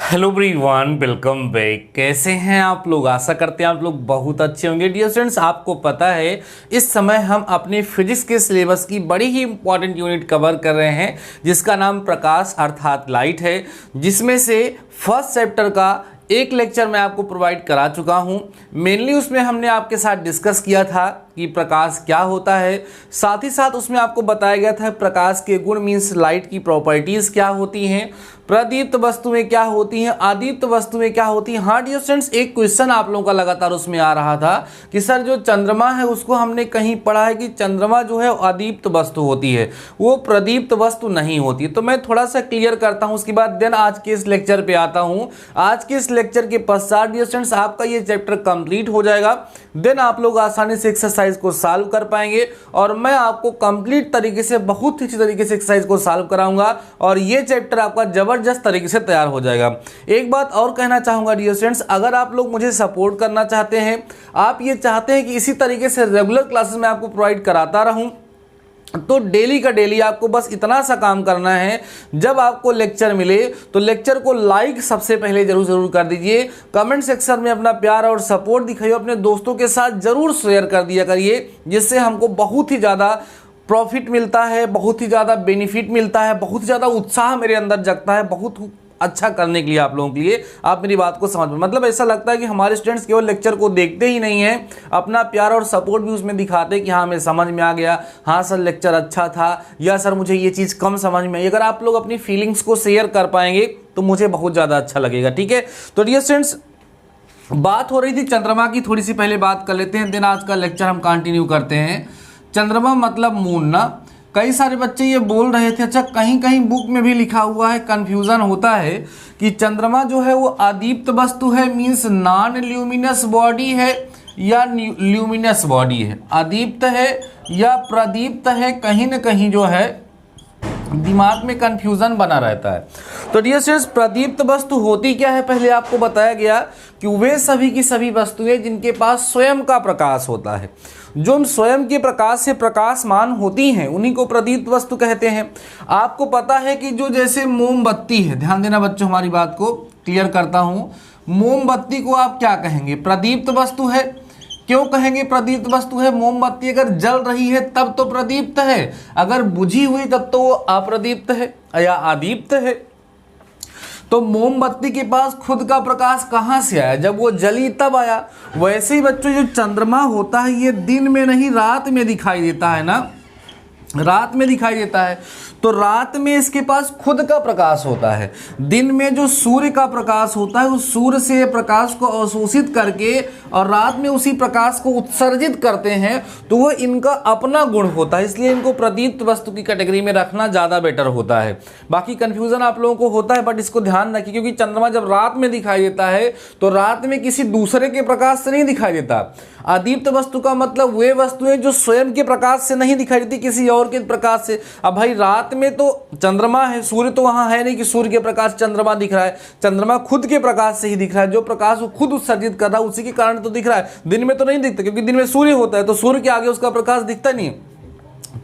Hello everyone, welcome back. कैसे हैं आप लोग? आशा करते हैं आप लोग बहुत अच्छे होंगे। डियर स्टूडेंट्स, आपको पता है इस समय हम अपने फिजिक्स के सिलेबस की बड़ी ही इंपॉर्टेंट यूनिट कवर कर रहे हैं जिसका नाम प्रकाश अर्थात लाइट है, जिसमें से फर्स्ट चैप्टर का एक लेक्चर मैं आपको प्रोवाइड करा चुका हूं। मेनली उसमें हमने आपके साथ डिस्कस किया था कि प्रकाश क्या होता है, साथ ही साथ उसमें आपको बताया गया था प्रकाश के गुण मीन्स लाइट की प्रॉपर्टीज़ क्या होती हैं, प्रदीप्त वस्तुएं क्या होती हैं, अदीप्त वस्तुएं क्या होती हैं। हाँ डियर स्टूडेंट्स, एक क्वेश्चन आप लोगों का लगातार उसमें आ रहा था कि सर जो चंद्रमा है उसको हमने कहीं पढ़ा है कि चंद्रमा जो है अदीप्त वस्तु होती है, वो प्रदीप्त वस्तु नहीं होती। तो मैं थोड़ा सा क्लियर करता हूँ, उसके बाद देन आज के इस लेक्चर पे आता हूँ। आज के इस लेक्चर के पश्चात डियर स्टूडेंट्स आपका ये चैप्टर कंप्लीट हो जाएगा। देन आप लोग आसानी से एक्सरसाइज को सॉल्व कर पाएंगे और मैं आपको कंप्लीट तरीके से बहुत ही अच्छी तरीके से एक्सरसाइज को सॉल्व कराऊंगा और ये चैप्टर आपका जबरदस्त तरीके से तैयार हो जाएगा। एक बात और कहना चाहूंगा डियर स्टूडेंट्स, अगर आप लोग मुझे सपोर्ट करना चाहते हैं, आप ये चाहते हैं कि इसी तरीके से रेगुलर क्लासेस में आपको प्रोवाइड कराता रहूं, तो डेली का डेली आपको बस इतना सा काम करना है, जब आपको लेक्चर मिले तो लेक्चर को लाइक सबसे पहले जरूर कर दीजिए, कमेंट सेक्शन में अपना प्यार और सपोर्ट दिखाइए, अपने दोस्तों के साथ जरूर शेयर कर दिया करिए, जिससे हमको बहुत ही ज़्यादा प्रॉफिट मिलता है, बहुत ही ज़्यादा बेनिफिट मिलता है, बहुत ही ज़्यादा उत्साह मेरे अंदर जगता है बहुत अच्छा करने के लिए आप लोगों के लिए। आप मेरी बात को समझ में, मतलब ऐसा लगता है कि हमारे स्टूडेंट्स केवल लेक्चर को देखते ही नहीं हैं, अपना प्यार और सपोर्ट भी उसमें दिखाते हैं कि हाँ हमें समझ में आ गया, हाँ सर लेक्चर अच्छा था, या सर मुझे ये चीज़ कम समझ में आई। अगर आप लोग अपनी फीलिंग्स को शेयर कर पाएंगे तो मुझे बहुत ज़्यादा अच्छा लगेगा। ठीक है, तो डियर स्टूडेंट्स बात हो रही थी चंद्रमा की, थोड़ी सी पहले बात कर लेते हैं, दिन आज का लेक्चर हम कंटिन्यू करते हैं। चंद्रमा मतलब मून ना, कई सारे बच्चे ये बोल रहे थे, अच्छा कहीं कहीं बुक में भी लिखा हुआ है, कंफ्यूजन होता है कि चंद्रमा जो है वो अदीप्त वस्तु है मीन्स नॉन ल्यूमिनस बॉडी है या ल्यूमिनस बॉडी है, अदीप्त है या प्रदीप्त है, कहीं ना कहीं जो है दिमाग में कंफ्यूजन बना रहता है। तो डियर स्टूडेंट्स, प्रदीप्त वस्तु होती क्या है, पहले आपको बताया गया कि वे सभी की सभी वस्तुएं जिनके पास स्वयं का प्रकाश होता है, जो स्वयं के प्रकाश से प्रकाशमान होती हैं, उन्हीं को प्रदीप्त वस्तु कहते हैं। आपको पता है कि जो जैसे मोमबत्ती है, ध्यान देना बच्चों हमारी बात को क्लियर करता हूँ, मोमबत्ती को आप क्या कहेंगे? प्रदीप्त वस्तु है। क्यों कहेंगे प्रदीप्त वस्तु है? मोमबत्ती अगर जल रही है तब तो प्रदीप्त है, अगर बुझी हुई तब तो वो अप्रदीप्त है या अदीप्त है। तो मोमबत्ती के पास खुद का प्रकाश कहाँ से आया? जब वो जली तब आया। वैसे ही बच्चों जो चंद्रमा होता है ये दिन में नहीं रात में दिखाई देता है ना, रात में दिखाई देता है। तो रात में इसके पास खुद का प्रकाश होता है, दिन में जो सूर्य का प्रकाश होता है उस सूर्य से प्रकाश को अवशोषित करके और रात में उसी प्रकाश को उत्सर्जित करते हैं, तो वह इनका अपना गुण होता है, इसलिए इनको प्रदीप्त वस्तु की कैटेगरी में रखना ज़्यादा बेटर होता है। बाकी कन्फ्यूज़न आप लोगों को होता है, बट इसको ध्यान रखिए क्योंकि चंद्रमा जब रात में दिखाई देता है तो रात में किसी दूसरे के प्रकाश से नहीं दिखाई देता। अदीप्त वस्तु का मतलब वे वस्तुएं जो स्वयं के प्रकाश से नहीं दिखाई देती, किसी और के प्रकाश से। अब भाई रात में तो चंद्रमा है, सूर्य तो वहां है नहीं कि सूर्य के प्रकाश चंद्रमा दिख रहा है, चंद्रमा खुद के प्रकाश से ही दिख रहा है, जो प्रकाश वो खुद उत्सर्जित कर रहा है उसी के कारण तो दिख रहा है। दिन में तो नहीं दिखता क्योंकि दिन में सूर्य होता है, तो सूर्य के आगे उसका प्रकाश दिखता नहीं है,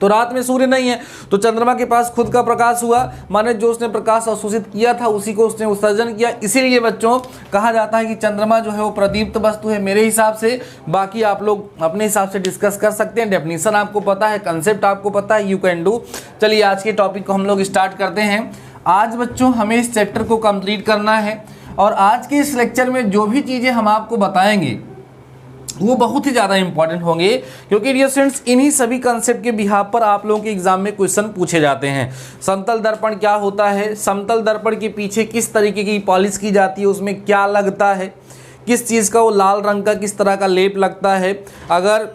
तो रात में सूर्य नहीं है, तो चंद्रमा के पास खुद का प्रकाश हुआ, माने जो उसने प्रकाश अवशोषित किया था उसी को उसने उत्सर्जन किया। इसीलिए बच्चों कहा जाता है कि चंद्रमा जो है वो प्रदीप्त वस्तु है मेरे हिसाब से। बाकी आप लोग अपने हिसाब से डिस्कस कर सकते हैं, डेफिनेशन आपको पता है, कंसेप्ट आपको पता है, यू कैन डू। चलिए आज के टॉपिक को हम लोग स्टार्ट करते हैं। आज बच्चों हमें इस चैप्टर को कंप्लीट करना है और आज के इस लेक्चर में जो भी चीज़ें हम आपको बताएंगे वो बहुत ही ज़्यादा इंपॉर्टेंट होंगे, क्योंकि डियर स्टूडेंट्स इन्हीं सभी कंसेप्ट के बिहाफ पर आप लोगों के एग्जाम में क्वेश्चन पूछे जाते हैं। समतल दर्पण क्या होता है, समतल दर्पण के पीछे किस तरीके की पॉलिश की जाती है, उसमें क्या लगता है, किस चीज़ का वो लाल रंग का किस तरह का लेप लगता है, अगर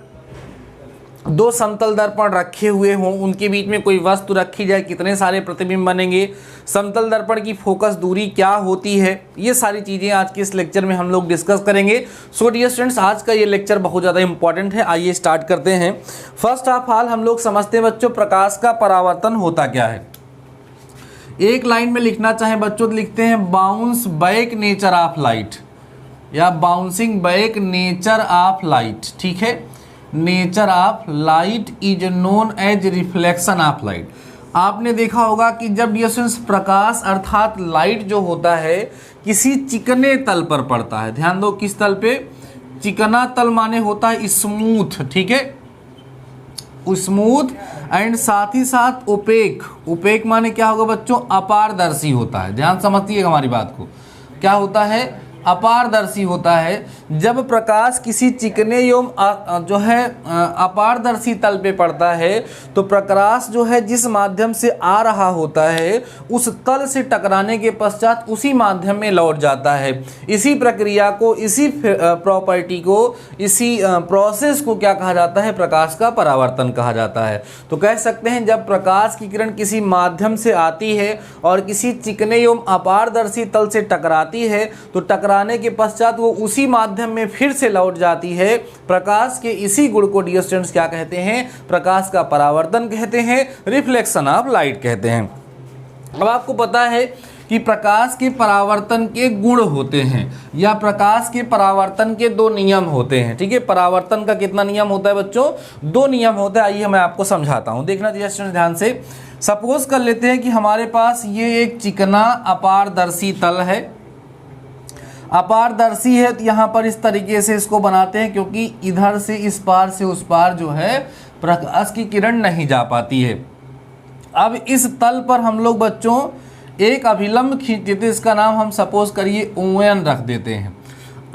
दो समतल दर्पण रखे हुए हों उनके बीच में कोई वस्तु रखी जाए कितने सारे प्रतिबिंब बनेंगे, समतल दर्पण की फोकस दूरी क्या होती है, ये सारी चीज़ें आज के इस लेक्चर में हम लोग डिस्कस करेंगे। सो डियर स्टूडेंट्स आज का ये लेक्चर बहुत ज़्यादा इंपॉर्टेंट है, आइए स्टार्ट करते हैं। फर्स्ट ऑफ ऑल हम लोग समझते हैं बच्चों प्रकाश का परावर्तन होता क्या है। एक लाइन में लिखना चाहें बच्चों तो लिखते हैं bounce back nature of light या bouncing back nature of light. ठीक है, nature of light is known as reflection of light. आपने देखा होगा कि जब डियर स्टूडेंट्स प्रकाश अर्थात लाइट जो होता है किसी चिकने तल पर पड़ता है, ध्यान दो किस तल पे, चिकना तल माने होता है स्मूथ, ठीक है, स्मूथ, एंड साथ ही साथ ओपेक, ओपेक माने क्या होगा बच्चों, अपारदर्शी होता है। ध्यान समझिएगा हमारी बात को, क्या होता है, अपारदर्शी होता है। जब प्रकाश किसी चिकने एवं जो है अपारदर्शी तल पे पड़ता है तो प्रकाश जो है जिस माध्यम से आ रहा होता है उस तल से टकराने के पश्चात उसी माध्यम में लौट जाता है। इसी प्रक्रिया को, इसी प्रॉपर्टी को, इसी प्रोसेस को क्या कहा जाता है, प्रकाश का परावर्तन कहा जाता है। तो कह सकते हैं जब प्रकाश की किरण किसी माध्यम से आती है और किसी चिकने एवं अपारदर्शी तल से टकराती है तो टकराने के पश्चात वो उसी माध्यम में फिर से लौट जाती है। प्रकाश के इसी गुण को डियर स्टूडेंट्स क्या कहते हैं, प्रकाश का परावर्तन कहते हैं, रिफ्लेक्शन ऑफ लाइट कहते हैं। अब आपको पता है कि प्रकाश के परावर्तन के गुण होते हैं या प्रकाश के परावर्तन के दो नियम होते हैं, ठीक है। परावर्तन का कितना नियम होता है बच्चों, दो नियम होता है। आइए मैं आपको समझाता हूँ, देखना डियर स्टूडेंट्स ध्यान से। सपोज कर लेते हैं कि हमारे पास ये एक चिकना अपारदर्शी तल है, अपारदर्शी है तो यहाँ पर इस तरीके से इसको बनाते हैं क्योंकि इधर से इस पार से उस पार जो है प्रकाश की किरण नहीं जा पाती है। अब इस तल पर हम लोग बच्चों एक अभिलंब खींच देते हैं, इसका नाम हम सपोज करिए ON रख देते हैं।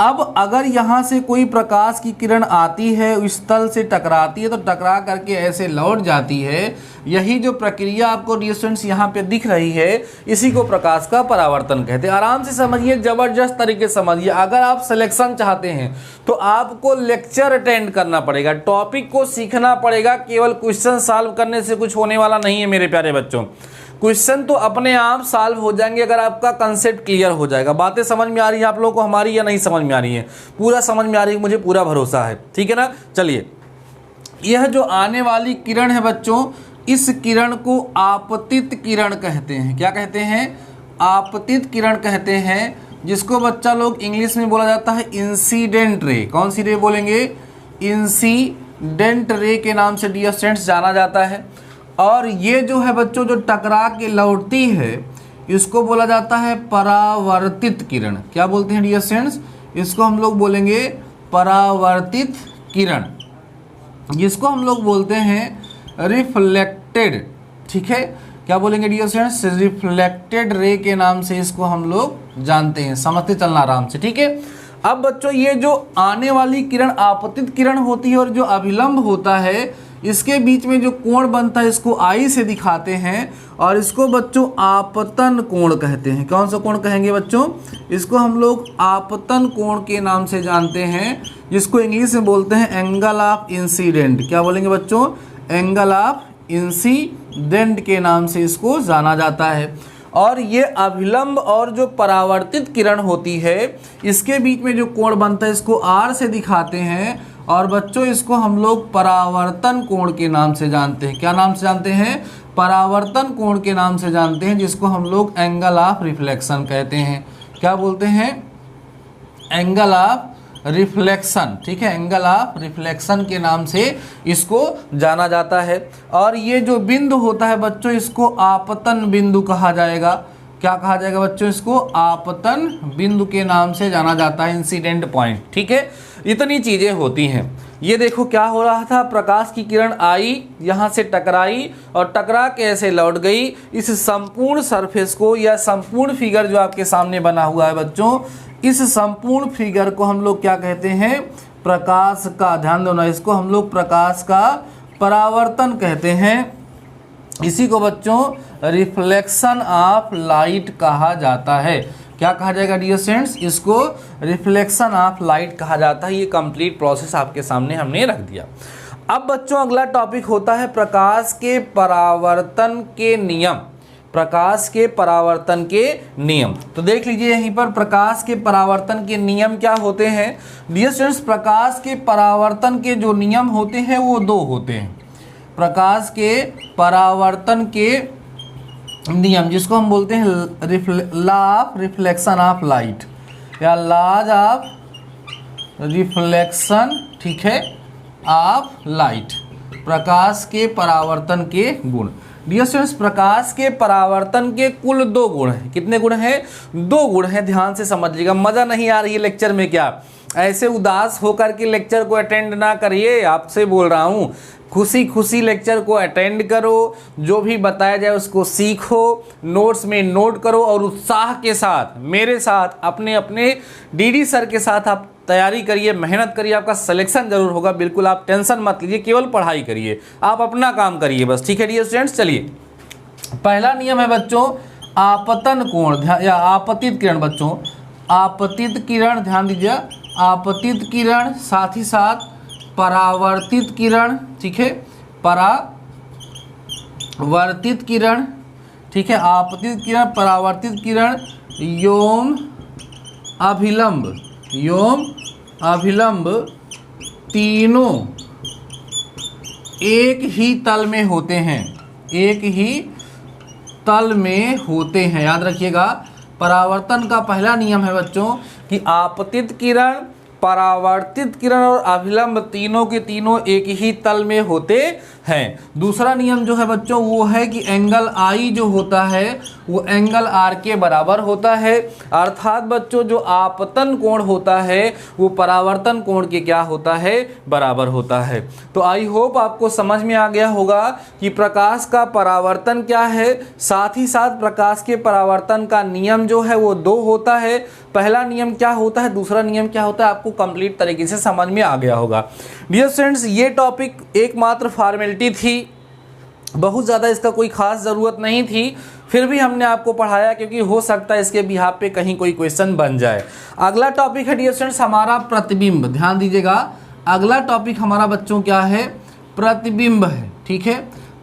अब अगर यहाँ से कोई प्रकाश की किरण आती है, इस तल से टकराती है तो टकरा करके ऐसे लौट जाती है। यही जो प्रक्रिया आपको डियर स्टूडेंट्स यहाँ पे दिख रही है इसी को प्रकाश का परावर्तन कहते हैं। आराम से समझिए, जबरदस्त तरीके से समझिए। अगर आप सिलेक्शन चाहते हैं तो आपको लेक्चर अटेंड करना पड़ेगा, टॉपिक को सीखना पड़ेगा, केवल क्वेश्चन सॉल्व करने से कुछ होने वाला नहीं है मेरे प्यारे बच्चों। क्वेश्चन तो अपने आप सॉल्व हो जाएंगे अगर आपका कंसेप्ट क्लियर हो जाएगा। बातें समझ में आ रही है आप लोगों को हमारी या नहीं समझ में आ रही है, पूरा समझ में आ रही है, मुझे पूरा भरोसा है, ठीक है ना। चलिए, यह जो आने वाली किरण है बच्चों, इस किरण को आपतित किरण कहते हैं। क्या कहते हैं, आपतित किरण कहते हैं, जिसको बच्चा लोग इंग्लिश में बोला जाता है इंसिडेंट रे। कौन सी रे बोलेंगे, इंसिडेंट रे के नाम से डियर स्टूडेंट्स जाना जाता है। और ये जो है बच्चों जो टकरा के लौटती है इसको बोला जाता है परावर्तित किरण। क्या बोलते हैं डियर स्टूडेंट्स, इसको हम लोग बोलेंगे परावर्तित किरण, जिसको हम लोग बोलते हैं रिफ्लेक्टेड, ठीक है। क्या बोलेंगे डियर स्टूडेंट्स, रिफ्लेक्टेड रे के नाम से इसको हम लोग जानते हैं। समझते चलना आराम से, ठीक है। अब बच्चों ये जो आने वाली किरण आपतित किरण होती है और जो अभिलंब होता है इसके बीच में जो कोण बनता है इसको आई से दिखाते हैं और इसको बच्चों आपतन कोण कहते हैं। कौन सा कोण कहेंगे बच्चों, इसको हम लोग आपतन कोण के नाम से जानते हैं, जिसको इंग्लिश में बोलते हैं एंगल ऑफ इंसिडेंट। क्या बोलेंगे बच्चों, एंगल ऑफ इंसिडेंट के नाम से इसको जाना जाता है। और ये अभिलंब और जो परावर्तित किरण होती है इसके बीच में जो कोण बनता है इसको R से दिखाते हैं और बच्चों इसको हम लोग परावर्तन कोण के नाम से जानते हैं। क्या नाम से जानते हैं, परावर्तन कोण के नाम से जानते हैं, जिसको हम लोग एंगल ऑफ रिफ्लेक्शन कहते हैं। क्या बोलते हैं, एंगल ऑफ रिफ्लेक्शन, ठीक है, एंगल ऑफ रिफ्लेक्शन के नाम से इसको जाना जाता है। और ये जो बिंदु होता है बच्चों इसको आपतन बिंदु कहा जाएगा। क्या कहा जाएगा बच्चों, इसको आपतन बिंदु के नाम से जाना जाता है, इंसिडेंट पॉइंट, ठीक है। इतनी चीजें होती हैं। ये देखो क्या हो रहा था, प्रकाश की किरण आई, यहाँ से टकराई और टकरा के ऐसे लौट गई। इस संपूर्ण सरफेस को या संपूर्ण फिगर जो आपके सामने बना हुआ है बच्चों, इस संपूर्ण फिगर को हम लोग क्या कहते हैं, प्रकाश का, ध्यान दो ना, इसको हम लोग प्रकाश का परावर्तन कहते हैं। इसी को बच्चों रिफ्लेक्शन ऑफ लाइट कहा जाता है। क्या कहा जाएगा डियर स्टूडेंट्स, इसको रिफ्लेक्शन ऑफ लाइट कहा जाता है। ये कंप्लीट प्रोसेस आपके सामने हमने रख दिया। अब बच्चों अगला टॉपिक होता है प्रकाश के परावर्तन के नियम। प्रकाश के परावर्तन के नियम, तो देख लीजिए यहीं पर प्रकाश के परावर्तन के नियम क्या होते हैं डियर स्टूडेंट्स। प्रकाश के परावर्तन के जो नियम होते हैं वो दो होते हैं। प्रकाश के परावर्तन के नियम, जिसको हम बोलते हैं law of reflection of light या लॉज ऑफ रिफ्लेक्शन, ठीक है, ऑफ लाइट, प्रकाश के परावर्तन के गुण। डियर स्टूडेंट्स, प्रकाश के परावर्तन के कुल 2 गुण हैं। कितने गुण हैं? 2 गुण हैं। ध्यान से समझिएगा। मजा नहीं आ रही है लेक्चर में क्या? ऐसे उदास होकर के लेक्चर को अटेंड ना करिए, आपसे बोल रहा हूँ। खुशी खुशी लेक्चर को अटेंड करो, जो भी बताया जाए उसको सीखो, नोट्स में नोट करो और उत्साह के साथ मेरे साथ अपने अपने डीडी सर के साथ आप तैयारी करिए, मेहनत करिए। आपका सिलेक्शन जरूर होगा, बिल्कुल आप टेंशन मत लीजिए, केवल पढ़ाई करिए, आप अपना काम करिए बस। ठीक है डियर स्टूडेंट्स, चलिए पहला नियम है बच्चों आपतन कोण या आपतित किरण। बच्चों आपतित किरण, ध्यान दीजिए, आपतित किरण साथ ही साथ परावर्तित किरण। ठीक है, परावर्तित किरण। ठीक है, आपतित किरण, परावर्तित किरण, योम अभिलंब तीनों एक ही तल में होते हैं, एक ही तल में होते हैं। याद रखिएगा, परावर्तन का पहला नियम है बच्चों कि आपतित किरण, परावर्तित किरण और अभिलंब तीनों के तीनों एक ही तल में होते हैं। दूसरा नियम जो है बच्चों वो है कि एंगल आई जो होता है वो एंगल आर के बराबर होता है। अर्थात बच्चों जो आपतन कोण होता है वो परावर्तन कोण के क्या होता है? बराबर होता है। तो आई होप आपको समझ में आ गया होगा कि प्रकाश का परावर्तन क्या है, साथ ही साथ प्रकाश के परावर्तन का नियम जो है वो 2 होता है। पहला नियम क्या होता है, दूसरा नियम क्या होता है, आपको कंप्लीट तरीके से समझ में आ गया होगा। डियर स्टूडेंट्स, ये टॉपिक एकमात्र फॉर्मेलिटी थी, बहुत ज़्यादा इसका कोई खास ज़रूरत नहीं थी, फिर भी हमने आपको पढ़ाया क्योंकि हो सकता है इसके बिहाफ पे कहीं कोई क्वेश्चन बन जाए। अगला टॉपिक है डियर स्टूडेंट्स हमारा प्रतिबिंब। ध्यान दीजिएगा, अगला टॉपिक हमारा बच्चों क्या है? प्रतिबिंब है। ठीक है,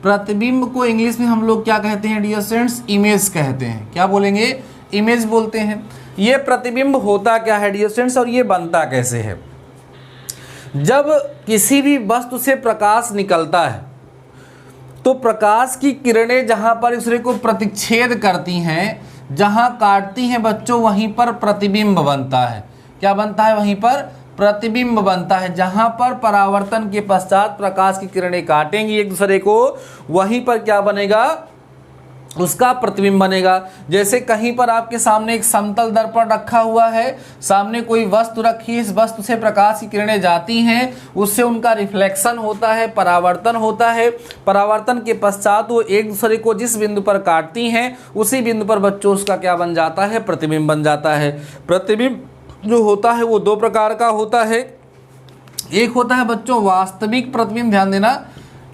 प्रतिबिंब को इंग्लिश में हम लोग क्या कहते हैं डियर स्टूडेंट्स? इमेज कहते हैं। क्या बोलेंगे? इमेज बोलते हैं। ये प्रतिबिंब होता क्या है डियर स्टूडेंट्स और ये बनता कैसे है? जब किसी भी वस्तु से प्रकाश निकलता है तो प्रकाश की किरणें जहां पर दूसरे को प्रतिच्छेद करती हैं, जहां काटती हैं बच्चों, वहीं पर प्रतिबिंब बनता है। क्या बनता है? वहीं पर प्रतिबिंब बनता है। जहां पर परावर्तन के पश्चात प्रकाश की किरणें काटेंगी एक दूसरे को, वहीं पर क्या बनेगा? उसका प्रतिबिंब बनेगा। जैसे कहीं पर आपके सामने एक समतल दर्पण रखा हुआ है, सामने कोई वस्तु रखी है, इस वस्तु से प्रकाश की किरणें जाती हैं, उससे उनका रिफ्लेक्शन होता है, परावर्तन होता है। परावर्तन के पश्चात वो एक दूसरे को जिस बिंदु पर काटती हैं उसी बिंदु पर बच्चों उसका क्या बन जाता है? प्रतिबिंब बन जाता है। प्रतिबिंब जो होता है वो 2 प्रकार का होता है। एक होता है बच्चों वास्तविक प्रतिबिंब, ध्यान देना,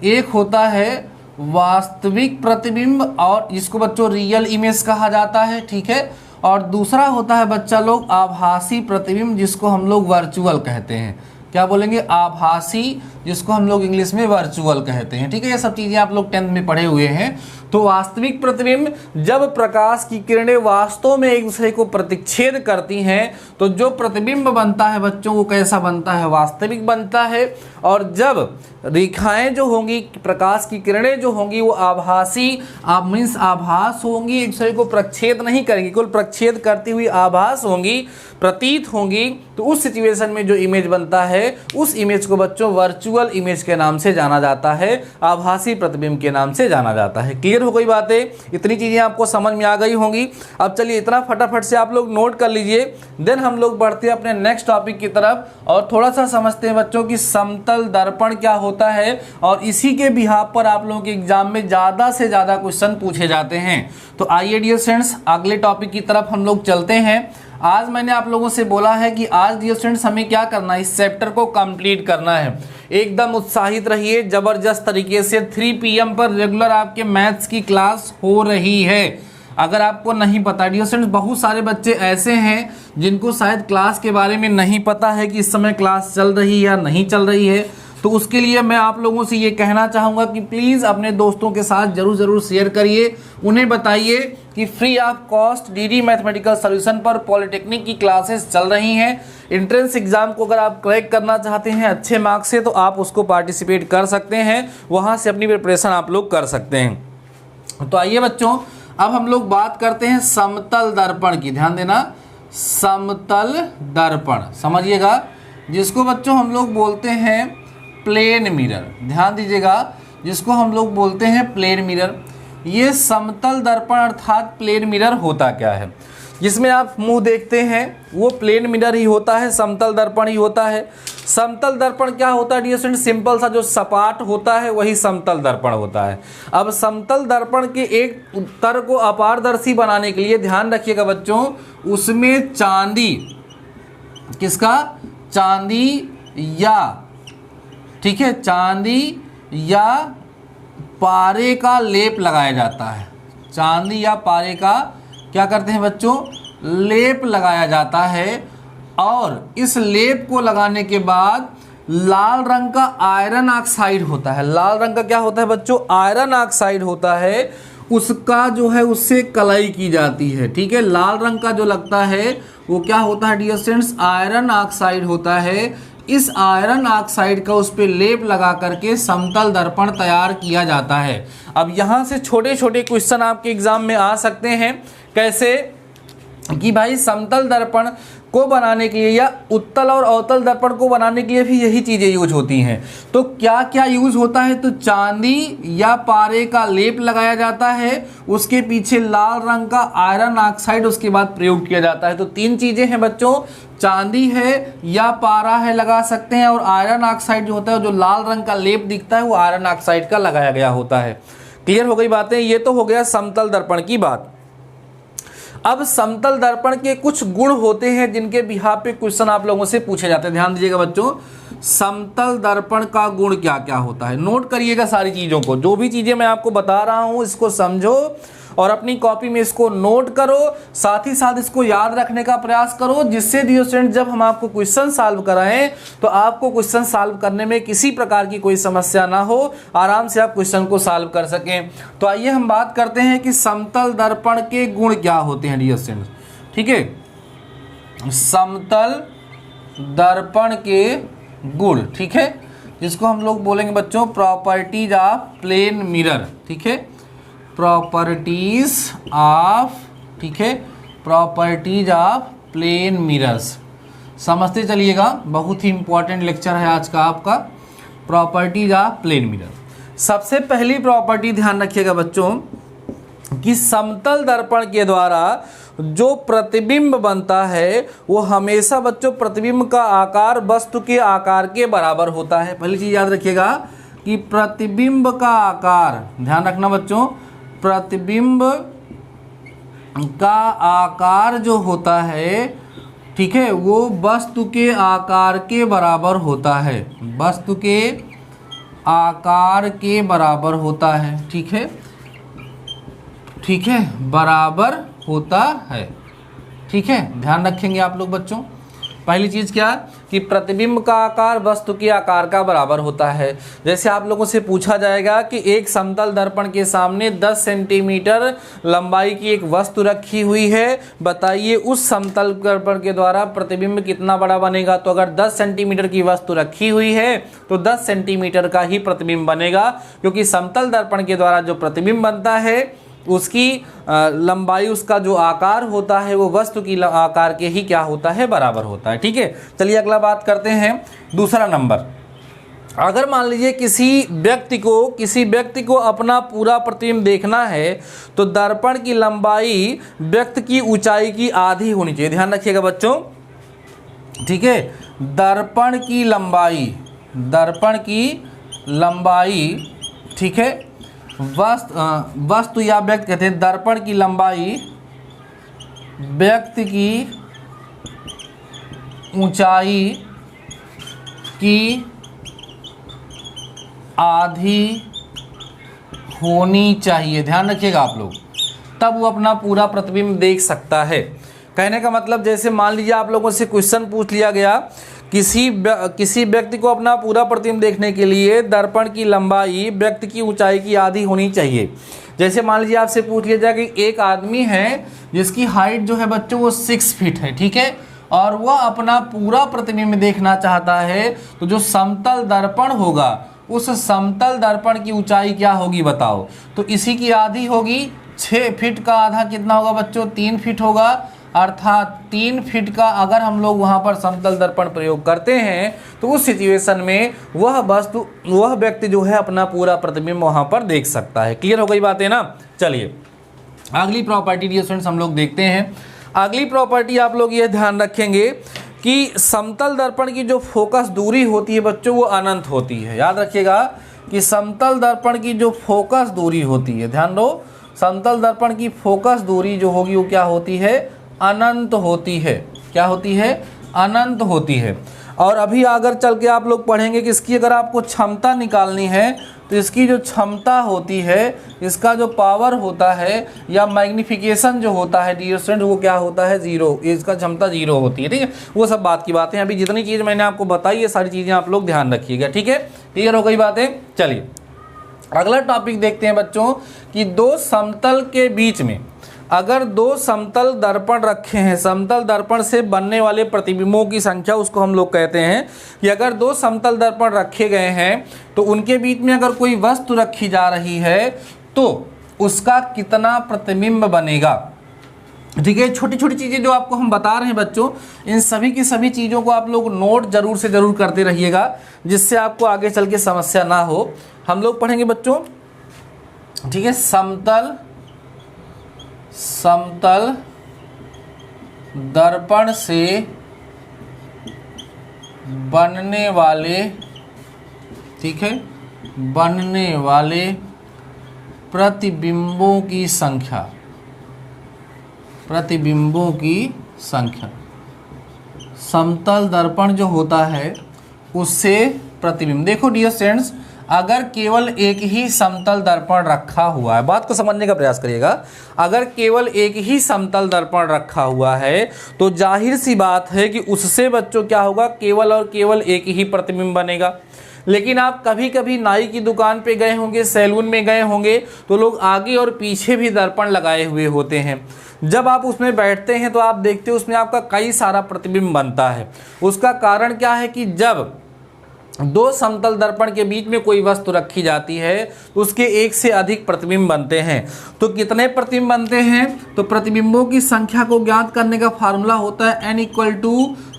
एक होता है वास्तविक प्रतिबिंब और जिसको बच्चों रियल इमेज कहा जाता है। ठीक है, और दूसरा होता है बच्चा लोग आभासी प्रतिबिंब, जिसको हम लोग वर्चुअल कहते हैं। क्या बोलेंगे? आभासी, जिसको हम लोग इंग्लिश में वर्चुअल कहते हैं। ठीक है, ये सब चीज़ें आप लोग 10th में पढ़े हुए हैं। तो वास्तविक प्रतिबिंब, जब प्रकाश की किरणें वास्तव में एक दूसरे को प्रतिच्छेद करती हैं तो जो प्रतिबिंब बनता है बच्चों वो कैसा बनता है? वास्तविक बनता है। और जब रेखाएं जो होंगी, प्रकाश की किरणें जो होंगी वो आभासी मीन्स आभास होंगी, एक दूसरे को प्रच्छेद नहीं करेंगी, केवल प्रच्छेद करती हुई आभास होंगी, प्रतीत होंगी। तो उस सिचुएशन में जो इमेज बनता है उस इमेज को बच्चों वर्चुअल इमेज के नाम से जाना जाता है, आभासी प्रतिबिंब के नाम से जाना जाता है। क्लियर हो गई बातें? इतनी चीज़ें आपको समझ में आ गई होंगी। अब चलिए इतना फटाफट से आप लोग नोट कर लीजिए, देन हम लोग बढ़ते हैं अपने नेक्स्ट टॉपिक की तरफ और थोड़ा सा समझते हैं बच्चों कि समतल दर्पण क्या होता है। और इसी के बिहाफ पर आप लोगों के एग्जाम में ज़्यादा से ज़्यादा क्वेश्चन पूछे जाते हैं। तो आइए डियर स्टूडेंट्स अगले टॉपिक की तरफ हम लोग चलते हैं। आज मैंने आप लोगों से बोला है कि आज डियर स्टूडेंट्स हमें क्या करना है? इस चैप्टर को कंप्लीट करना है। एकदम उत्साहित रहिए, जबरदस्त तरीके से 3 PM पर रेगुलर आपके मैथ्स की क्लास हो रही है। अगर आपको नहीं पता डियर स्टूडेंट्स, बहुत सारे बच्चे ऐसे हैं जिनको शायद क्लास के बारे में नहीं पता है कि इस समय क्लास चल रही है या नहीं चल रही है। तो उसके लिए मैं आप लोगों से ये कहना चाहूँगा कि प्लीज़ अपने दोस्तों के साथ ज़रूर शेयर करिए, उन्हें बताइए कि free of cost DD mathematical solution पर पॉलिटेक्निक की क्लासेस चल रही हैं। एंट्रेंस एग्जाम को अगर आप क्रैक करना चाहते हैं अच्छे मार्क्स से तो आप उसको पार्टिसिपेट कर सकते हैं, वहाँ से अपनी प्रिपरेशन आप लोग कर सकते हैं। तो आइए बच्चों, अब हम लोग बात करते हैं समतल दर्पण की। ध्यान देना, समतल दर्पण समझिएगा, जिसको बच्चों हम लोग बोलते हैं प्लेन मिरर। ध्यान दीजिएगा, जिसको हम लोग बोलते हैं प्लेन मिरर। ये समतल दर्पण अर्थात प्लेन मिरर होता क्या है। जिसमें आप मुंह देखते हैं वो प्लेन मिरर ही होता है, समतल दर्पण ही होता है। समतल दर्पण क्या होता है डियर स्टूडेंट, सिंपल सा जो सपाट होता है वही समतल दर्पण होता है। अब समतल दर्पण के एक उत्तर को अपारदर्शी बनाने के लिए ध्यान रखिएगा बच्चों, उसमें चांदी, किसका, चांदी या, ठीक है, चांदी या पारे का लेप लगाया जाता है। चांदी या पारे का क्या करते हैं बच्चों, लेप लगाया जाता है। और इस लेप को लगाने के बाद लाल रंग का आयरन ऑक्साइड होता है। लाल रंग का क्या होता है बच्चों, आयरन ऑक्साइड होता है। उसका जो है उससे कलाई की जाती है, ठीक है। लाल रंग का जो लगता है वो क्या होता है डियर स्टूडेंट्स, आयरन ऑक्साइड होता है। इस आयरन ऑक्साइड का उस पर लेप लगा करके समतल दर्पण तैयार किया जाता है। अब यहाँ से छोटे छोटे क्वेश्चन आपके एग्जाम में आ सकते हैं। कैसे कि भाई समतल दर्पण को बनाने के लिए या उत्तल और अवतल दर्पण को बनाने के लिए भी यही चीज़ें यूज होती हैं। तो क्या क्या यूज होता है, तो चांदी या पारे का लेप लगाया जाता है, उसके पीछे लाल रंग का आयरन ऑक्साइड उसके बाद प्रयोग किया जाता है। तो तीन चीज़ें हैं बच्चों, चांदी है या पारा है लगा सकते हैं, और आयरन ऑक्साइड जो होता है, जो लाल रंग का लेप दिखता है वो आयरन ऑक्साइड का लगाया गया होता है। क्लियर हो गई बातें। ये तो हो गया समतल दर्पण की बात। अब समतल दर्पण के कुछ गुण होते हैं जिनके बिहाफ पे क्वेश्चन आप लोगों से पूछे जाते हैं। ध्यान दीजिएगा बच्चों, समतल दर्पण का गुण क्या क्या होता है, नोट करिएगा सारी चीज़ों को। जो भी चीज़ें मैं आपको बता रहा हूँ इसको समझो और अपनी कॉपी में इसको नोट करो, साथ ही साथ इसको याद रखने का प्रयास करो, जिससे डियर स्टूडेंट जब हम आपको क्वेश्चन सॉल्व कराएं तो आपको क्वेश्चन सॉल्व करने में किसी प्रकार की कोई समस्या ना हो, आराम से आप क्वेश्चन को सॉल्व कर सकें। तो आइए हम बात करते हैं कि समतल दर्पण के गुण क्या होते हैं डियर स्टूडेंट, ठीक है। समतल दर्पण के गुण, ठीक है, जिसको हम लोग बोलेंगे बच्चों प्रॉपर्टीज ऑफ प्लेन मिरर, ठीक है, प्रॉपर्टीज ऑफ, ठीक है, प्रॉपर्टीज ऑफ प्लेन मिरर्स। समझते चलिएगा, बहुत ही इंपॉर्टेंट लेक्चर है आज का आपका, प्रॉपर्टीज ऑफ प्लेन मिरर। सबसे पहली प्रॉपर्टी ध्यान रखिएगा बच्चों कि समतल दर्पण के द्वारा जो प्रतिबिंब बनता है वो हमेशा बच्चों प्रतिबिंब का आकार वस्तु के आकार के बराबर होता है। पहली चीज याद रखिएगा कि प्रतिबिंब का आकार, ध्यान रखना बच्चों, प्रतिबिंब का आकार जो होता है, ठीक है, वो वस्तु के आकार के बराबर होता है, वस्तु के आकार के बराबर होता है, ठीक है, ठीक है, बराबर होता है, ठीक है। ध्यान रखेंगे आप लोग बच्चों। पहली चीज़ क्या कि प्रतिबिंब का आकार वस्तु के आकार का बराबर होता है। जैसे आप लोगों से पूछा जाएगा कि एक समतल दर्पण के सामने 10 सेंटीमीटर लंबाई की एक वस्तु रखी हुई है, बताइए उस समतल दर्पण के द्वारा प्रतिबिंब कितना बड़ा बनेगा। तो अगर 10 सेंटीमीटर की वस्तु रखी हुई है तो 10 सेंटीमीटर का ही प्रतिबिंब बनेगा, क्योंकि समतल दर्पण के द्वारा जो प्रतिबिंब बनता है उसकी लंबाई, उसका जो आकार होता है वो वस्तु की आकार के ही क्या होता है, बराबर होता है, ठीक है। चलिए अगला बात करते हैं, दूसरा नंबर। अगर मान लीजिए किसी व्यक्ति को अपना पूरा प्रतिबिंब देखना है तो दर्पण की लंबाई व्यक्ति की ऊंचाई की आधी होनी चाहिए। ध्यान रखिएगा बच्चों, ठीक है, दर्पण की लंबाई, ठीक है, वस्तु या व्यक्ति कहते हैं, दर्पण की लंबाई व्यक्ति की ऊंचाई की आधी होनी चाहिए। ध्यान रखिएगा आप लोग, तब वो अपना पूरा प्रतिबिंब देख सकता है। कहने का मतलब जैसे मान लीजिए आप लोगों से क्वेश्चन पूछ लिया गया, किसी व्यक्ति को अपना पूरा प्रतिबिंब देखने के लिए दर्पण की लंबाई व्यक्ति की ऊंचाई की आधी होनी चाहिए। जैसे मान लीजिए आपसे पूछ लिया जाए कि एक आदमी है जिसकी हाइट जो है बच्चों वो 6 फीट है, ठीक है, और वह अपना पूरा प्रतिबिंब देखना चाहता है, तो जो समतल दर्पण होगा उस समतल दर्पण की ऊंचाई क्या होगी बताओ। तो इसी की आधी होगी, 6 फीट का आधा कितना होगा बच्चों, 3 फीट होगा, अर्थात 3 फीट का अगर हम लोग वहाँ पर समतल दर्पण प्रयोग करते हैं तो उस सिचुएशन में वह व्यक्ति जो है अपना पूरा प्रतिबिंब वहाँ पर देख सकता है। क्लियर हो गई बात है ना। चलिए अगली प्रॉपर्टी डियर स्टूडेंट्स हम लोग देखते हैं। अगली प्रॉपर्टी आप लोग ये ध्यान रखेंगे कि समतल दर्पण की जो फोकस दूरी होती है बच्चों वो अनंत होती है। याद रखिएगा कि समतल दर्पण की जो फोकस दूरी होती है, ध्यान दो, समतल दर्पण की फोकस दूरी जो होगी वो क्या होती है, अनंत होती है। क्या होती है, अनंत होती है। और अभी अगर चल के आप लोग पढ़ेंगे कि इसकी अगर आपको क्षमता निकालनी है तो इसकी जो क्षमता होती है, इसका जो पावर होता है या मैग्निफिकेशन जो होता है डियर स्टूडेंट वो क्या होता है, जीरो। इसका क्षमता जीरो होती है, ठीक है। वो सब बात की बातें, अभी जितनी चीज़ मैंने आपको बताई ये सारी चीज़ें आप लोग ध्यान रखिएगा, ठीक है। क्लियर हो गई बातें। चलिए अगला टॉपिक देखते हैं बच्चों कि दो समतल के बीच में अगर दो समतल दर्पण रखे हैं, समतल दर्पण से बनने वाले प्रतिबिंबों की संख्या उसको हम लोग कहते हैं कि अगर दो समतल दर्पण रखे गए हैं तो उनके बीच में अगर कोई वस्तु रखी जा रही है तो उसका कितना प्रतिबिंब बनेगा। ठीक है, छोटी छोटी चीज़ें जो आपको हम बता रहे हैं बच्चों, इन सभी की सभी चीज़ों को आप लोग नोट जरूर से जरूर करते रहिएगा जिससे आपको आगे चल के समस्या ना हो। हम लोग पढ़ेंगे बच्चों, ठीक है, समतल दर्पण से बनने वाले, ठीक है, बनने वाले प्रतिबिंबों की संख्या, प्रतिबिंबों की संख्या। समतल दर्पण जो होता है उससे प्रतिबिंब, देखो डियर स्टूडेंट्स, अगर केवल एक ही समतल दर्पण रखा हुआ है, बात को समझने का प्रयास करिएगा, अगर केवल एक ही समतल दर्पण रखा हुआ है तो जाहिर सी बात है कि उससे बच्चों क्या होगा, केवल और केवल एक ही प्रतिबिंब बनेगा। लेकिन आप कभी कभी नाई की दुकान पे गए होंगे, सैलून में गए होंगे तो लोग आगे और पीछे भी दर्पण लगाए हुए होते हैं। जब आप उसमें बैठते हैं तो आप देखते हो उसमें आपका कई सारा प्रतिबिंब बनता है। उसका कारण क्या है कि जब दो समतल दर्पण के बीच में कोई वस्तु रखी जाती है तो उसके एक से अधिक प्रतिबिंब बनते हैं। तो कितने प्रतिबिंब बनते हैं, तो प्रतिबिंबों की संख्या को ज्ञात करने का फार्मूला होता है n =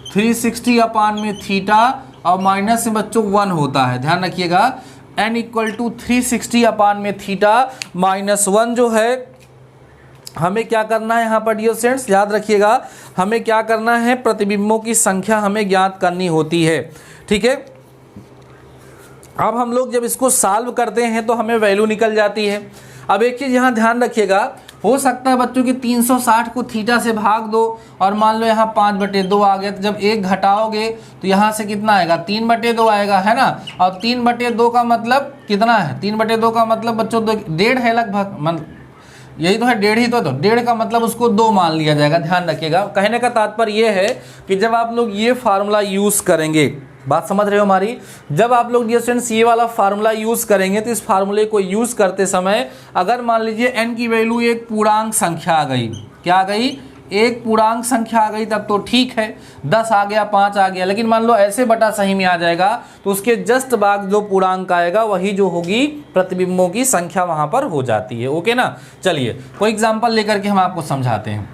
360 अपान में थीटा और माइनस में बच्चों 1 होता है। ध्यान रखिएगा n = 360 अपान में थीटा -1 जो है, हमें क्या करना है यहाँ पर डियर स्टूडेंट्स, याद रखिएगा हमें क्या करना है, प्रतिबिंबों की संख्या हमें ज्ञात करनी होती है। ठीक है, अब हम लोग जब इसको सॉल्व करते हैं तो हमें वैल्यू निकल जाती है। अब एक चीज़ यहाँ ध्यान रखिएगा, हो सकता है बच्चों कि 360 को थीटा से भाग दो और मान लो यहाँ 5/2 आ गया, तो जब 1 घटाओगे तो यहाँ से कितना आएगा, 3/2 आएगा, है ना। और 3/2 का मतलब कितना है, 3/2 का मतलब बच्चों 1.5 है लगभग, मतलब यही तो है, 1.5 ही तो 1.5 का मतलब उसको 2 मान लिया जाएगा। ध्यान रखिएगा, कहने का तात्पर्य ये है कि जब आप लोग ये फार्मूला यूज़ करेंगे, बात समझ रहे हो हमारी, जब आप लोग डियर स्टूडेंट्स ये वाला फार्मूला यूज़ करेंगे तो इस फार्मूले को यूज़ करते समय अगर मान लीजिए n की वैल्यू एक पूर्णांक संख्या आ गई, क्या आ गई, एक पूर्णांक संख्या आ गई, तब तो ठीक है, 10 आ गया, 5 आ गया। लेकिन मान लो ऐसे बटा सही में आ जाएगा तो उसके जस्ट बाद जो पूर्णांक आएगा वही जो होगी प्रतिबिंबों की संख्या वहाँ पर हो जाती है। ओके ना। चलिए कोई एग्जाम्पल लेकर के हम आपको समझाते हैं।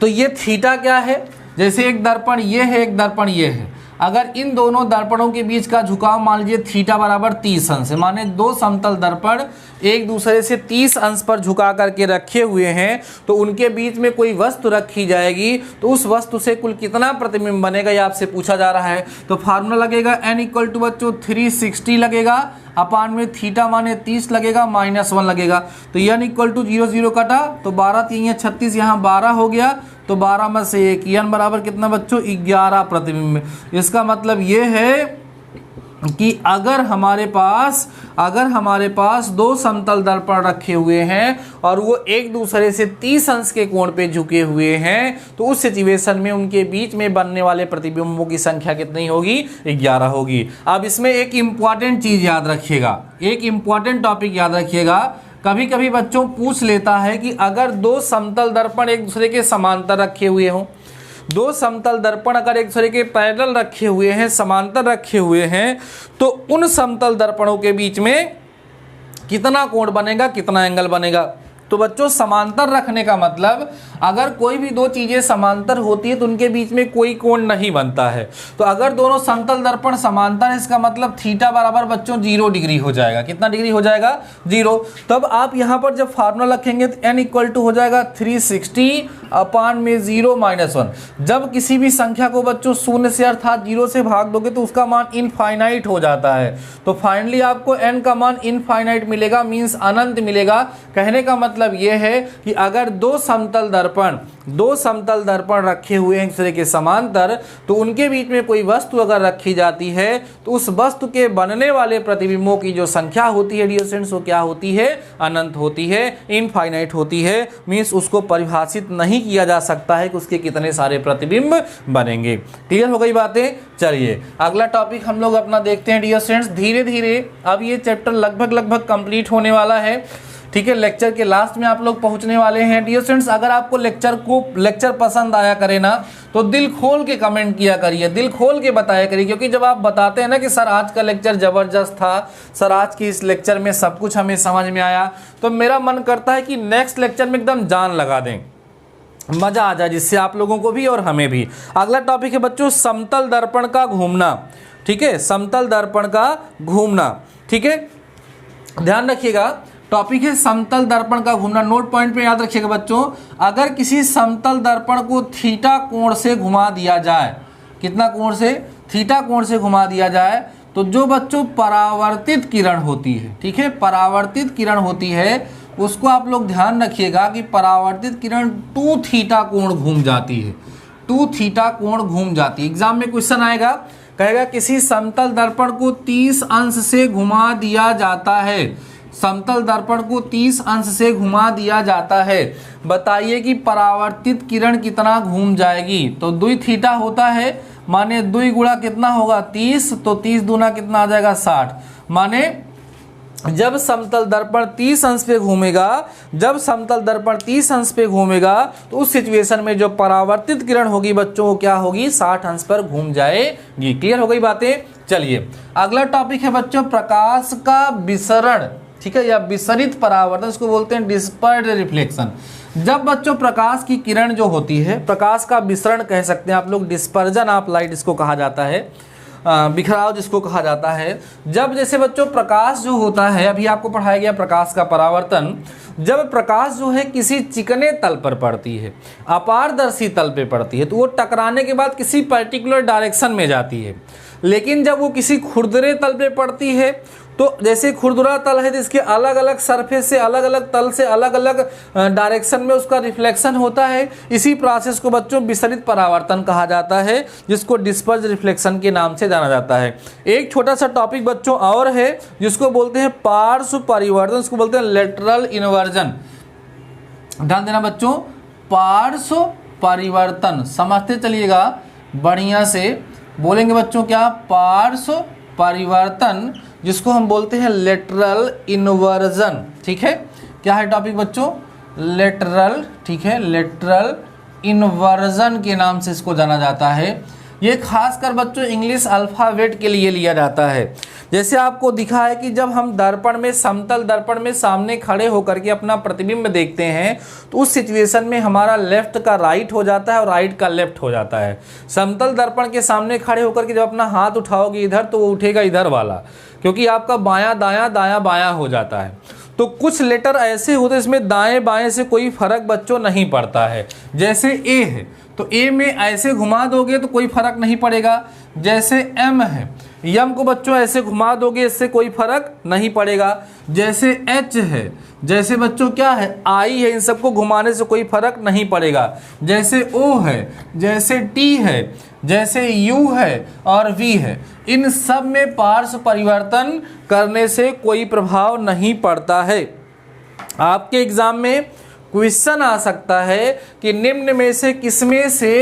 तो ये थीटा क्या है, जैसे एक दर्पण ये है, एक दर्पण ये है, अगर इन दोनों दर्पणों के बीच का झुकाव मान लीजिए थीटा बराबर 30 अंश है, माने दो समतल दर्पण एक दूसरे से 30 अंश पर झुका करके रखे हुए हैं, तो उनके बीच में कोई वस्तु रखी जाएगी तो उस वस्तु से कुल कितना प्रतिबिंब बनेगा ये आपसे पूछा जा रहा है। तो फार्मूला लगेगा n = बच्चों 360 लगेगा अपान में थीटा माने 30 लगेगा -1 लगेगा। तो n = 0 0 कटा तो 12 3 36, यहाँ 12 हो गया, तो 12 में से 1, n बराबर कितना बच्चों 11 प्रतिबिंब। इसका मतलब ये है कि अगर हमारे पास दो समतल दर्पण रखे हुए हैं और वो एक दूसरे से 30 अंश के कोण पे झुके हुए हैं तो उस सिचुएशन में उनके बीच में बनने वाले प्रतिबिंबों की संख्या कितनी होगी, 11 होगी। अब इसमें एक इम्पॉर्टेंट चीज़ याद रखिएगा, एक इम्पॉर्टेंट टॉपिक याद रखिएगा, कभी कभी बच्चों पूछ लेता है कि अगर दो समतल दर्पण एक दूसरे के समांतर रखे हुए हों, दो समतल दर्पण अगर एक दूसरे के पैरेलल रखे हुए हैं, समांतर रखे हुए हैं, तो उन समतल दर्पणों के बीच में कितना कोण बनेगा, कितना एंगल बनेगा। तो बच्चों समांतर रखने का मतलब अगर कोई भी दो चीजें समांतर होती है तो उनके बीच में कोई कोण नहीं बनता है। तो अगर दोनों समतल दर्पण समांतर है इसका मतलब थीटा बराबर बच्चों 0 डिग्री हो जाएगा। कितना डिग्री हो जाएगा? 0। तब आप यहां पर जब फार्मूला रखेंगे तो n इक्वल टू हो जाएगा 360 अपान में 0 माइनस 1। जब किसी भी संख्या को बच्चों शून्य से अर्थात 0 से भाग दोगे तो उसका मान इनफाइनाइट हो जाता है। तो फाइनली आपको n का मान इनफाइनाइट मिलेगा, मींस अनंत मिलेगा। कहने का मतलब यह है कि अगर दो समतल दर्पण रखे हुए हैं एक दूसरे के समांतर तो उनके बीच में कोई वस्तु अगर रखी जाती है तो उस वस्तु के बनने वाले प्रतिबिंबों की जो संख्या होती है डियर स्टूडेंट्स वो क्या होती है? अनंत होती है, इनफाइनाइट होती है। मींस उसको परिभाषित नहीं किया जा सकता है कि उसके कितने सारे प्रतिबिंब बनेंगे। क्लियर हो गई बातें? चलिए अगला टॉपिक हम लोग अपना देखते हैं डियर स्टूडेंट्स। धीरे धीरे अब ये चैप्टर लगभग कंप्लीट होने वाला है। ठीक है, लेक्चर के लास्ट में आप लोग पहुंचने वाले हैं। डियर स्टूडेंट्स अगर आपको लेक्चर पसंद आया करे ना तो दिल खोल के कमेंट किया करिए, दिल खोल के बताया करिए, क्योंकि जब आप बताते हैं ना कि सर आज का लेक्चर ज़बरदस्त था, सर आज की इस लेक्चर में सब कुछ हमें समझ में आया, तो मेरा मन करता है कि नेक्स्ट लेक्चर में एकदम जान लगा दें, मज़ा आ जाए, जिससे आप लोगों को भी और हमें भी। अगला टॉपिक है बच्चों समतल दर्पण का घूमना। ठीक है, समतल दर्पण का घूमना। ठीक है, ध्यान रखिएगा, टॉपिक है समतल दर्पण का घूमना। नोट पॉइंट पे याद रखिएगा बच्चों, अगर किसी समतल दर्पण को थीटा कोण से घुमा दिया जाए, कितना कोण से? थीटा कोण से घुमा दिया जाए, तो जो बच्चों परावर्तित किरण होती है, ठीक है, परावर्तित किरण होती है, उसको आप लोग ध्यान रखिएगा कि परावर्तित किरण 2 थीटा कोण घूम जाती है, 2 थीटा कोण घूम जाती है। एग्जाम में क्वेश्चन आएगा, कहेगा किसी समतल दर्पण को 30 अंश से घुमा दिया जाता है, समतल दर्पण को 30 अंश से घुमा दिया जाता है, बताइए कि परावर्तित किरण कितना घूम जाएगी? तो 2 थीटा होता है, माने 2 गुणा कितना होगा? 30, तो 30 दूना कितना आ जाएगा? 60। माने जब समतल दर्पण 30 अंश पे घूमेगा, जब समतल दर्पण 30 अंश पे घूमेगा तो उस सिचुएशन में जो परावर्तित किरण होगी बच्चों वो क्या होगी? 60 अंश पर घूम जाएगी। क्लियर हो गई बातें? चलिए अगला टॉपिक है बच्चों प्रकाश का विसरण। ठीक है, या विसरित परावर्तन, इसको बोलते हैं डिस्पर्ड रिफ्लेक्शन। जब बच्चों प्रकाश की किरण जो होती है, प्रकाश का विसरण कह सकते हैं आप लोग, डिस्पर्जन ऑफ लाइट इसको कहा जाता है, बिखराव जिसको कहा जाता है। जब जैसे बच्चों प्रकाश जो होता है, अभी आपको पढ़ाया गया प्रकाश का परावर्तन, जब प्रकाश जो है किसी चिकने तल पर पड़ती है, अपारदर्शी तल पे पड़ती है, तो वो टकराने के बाद किसी पर्टिकुलर डायरेक्शन में जाती है। लेकिन जब वो किसी खुरदरे तल पे पड़ती है, तो जैसे खुरदुरा तल है तो इसके अलग अलग सरफेस से, अलग अलग तल से अलग अलग डायरेक्शन में उसका रिफ्लेक्शन होता है। इसी प्रोसेस को बच्चों विसरित परावर्तन कहा जाता है, जिसको डिस्पर्ज रिफ्लेक्शन के नाम से जाना जाता है। एक छोटा सा टॉपिक बच्चों और है जिसको बोलते हैं पार्श्व परिवर्तन, इसको बोलते हैं लेटरल इन्वर्जन। ध्यान देना बच्चों, पार्श्व परिवर्तन समझते चलिएगा, बढ़िया से बोलेंगे बच्चों क्या? पार्श्व परिवर्तन, जिसको हम बोलते हैं लेटरल इन्वर्जन। ठीक है, क्या है टॉपिक बच्चों? लेटरल। ठीक है, लेटरल इन्वर्जन के नाम से इसको जाना जाता है। ये खासकर बच्चों इंग्लिश अल्फ़ाबेट के लिए लिया जाता है। जैसे आपको दिखा है कि जब हम दर्पण में, समतल दर्पण में सामने खड़े होकर के अपना प्रतिबिंब देखते हैं तो उस सिचुएशन में हमारा लेफ्ट का राइट हो जाता है और राइट का लेफ्ट हो जाता है। समतल दर्पण के सामने खड़े होकर के जब अपना हाथ उठाओगे इधर तो वो उठेगा इधर वाला, क्योंकि आपका बायां दायां दायां बायां हो जाता है। तो कुछ लेटर ऐसे होते हैं इसमें दाएं बाएं से कोई फर्क बच्चों नहीं पड़ता है। जैसे ए है तो ए में ऐसे घुमा दोगे तो कोई फर्क नहीं पड़ेगा। जैसे एम है, यम को बच्चों ऐसे घुमा दोगे इससे कोई फर्क नहीं पड़ेगा। जैसे एच है, जैसे बच्चों क्या है? आई है, इन सबको घुमाने से कोई फर्क नहीं पड़ेगा। जैसे ओ है, जैसे टी है, जैसे यू है और वी है, इन सब में पार्श्व परिवर्तन करने से कोई प्रभाव नहीं पड़ता है। आपके एग्जाम में क्वेश्चन आ सकता है कि निम्न में से किसमें से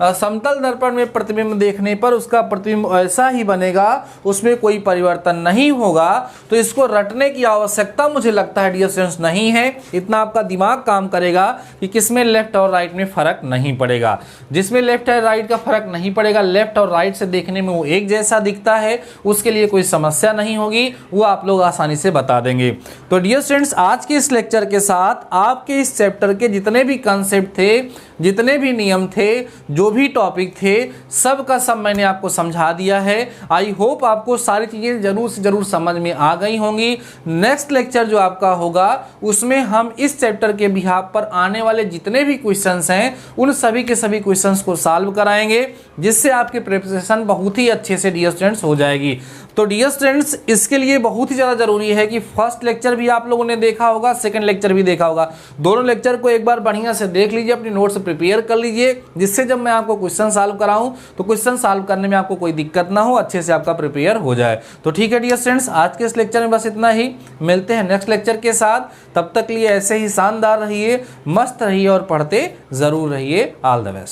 समतल दर्पण में प्रतिबिंब देखने पर उसका प्रतिबिंब ऐसा ही बनेगा, उसमें कोई परिवर्तन नहीं होगा। तो इसको रटने की आवश्यकता मुझे लगता है डियर स्टूडेंट्स नहीं है। इतना आपका दिमाग काम करेगा कि किसमें लेफ्ट और राइट में फर्क नहीं पड़ेगा। जिसमें लेफ्ट और राइट का फर्क नहीं पड़ेगा, लेफ्ट और राइट से देखने में वो एक जैसा दिखता है, उसके लिए कोई समस्या नहीं होगी, वो आप लोग आसानी से बता देंगे। तो डियर स्टूडेंट्स, आज के इस लेक्चर के साथ आपके इस चैप्टर के जितने भी कंसेप्ट थे, जितने भी नियम थे, जो भी टॉपिक थे, सब का सब मैंने आपको समझा दिया है। आई होप आपको सारी चीजें जरूर से जरूर समझ में आ गई होंगी। नेक्स्ट लेक्चर जो आपका होगा उसमें हम इस चैप्टर के बिहाफ पर आने वाले जितने भी क्वेश्चंस हैं उन सभी के सभी क्वेश्चंस को सॉल्व कराएंगे, जिससे आपकी प्रिपरेशन बहुत ही अच्छे से डियर स्टूडेंट्स हो जाएगी। तो डियर स्टूडेंट्स, इसके लिए बहुत ही ज़्यादा जरूरी है कि फर्स्ट लेक्चर भी आप लोगों ने देखा होगा, सेकंड लेक्चर भी देखा होगा। दोनों लेक्चर को एक बार बढ़िया से देख लीजिए, अपनी नोट्स प्रिपेयर कर लीजिए, जिससे जब मैं आपको क्वेश्चन सॉल्व कराऊं तो क्वेश्चन सॉल्व करने में आपको कोई दिक्कत ना हो, अच्छे से आपका प्रिपेयर हो जाए। तो ठीक है डियर स्टूडेंट्स, आज के इस लेक्चर में बस इतना ही। मिलते हैं नेक्स्ट लेक्चर के साथ। तब तक लिए ऐसे ही शानदार रहिए, मस्त रहिए और पढ़ते जरूर रहिए। All the best.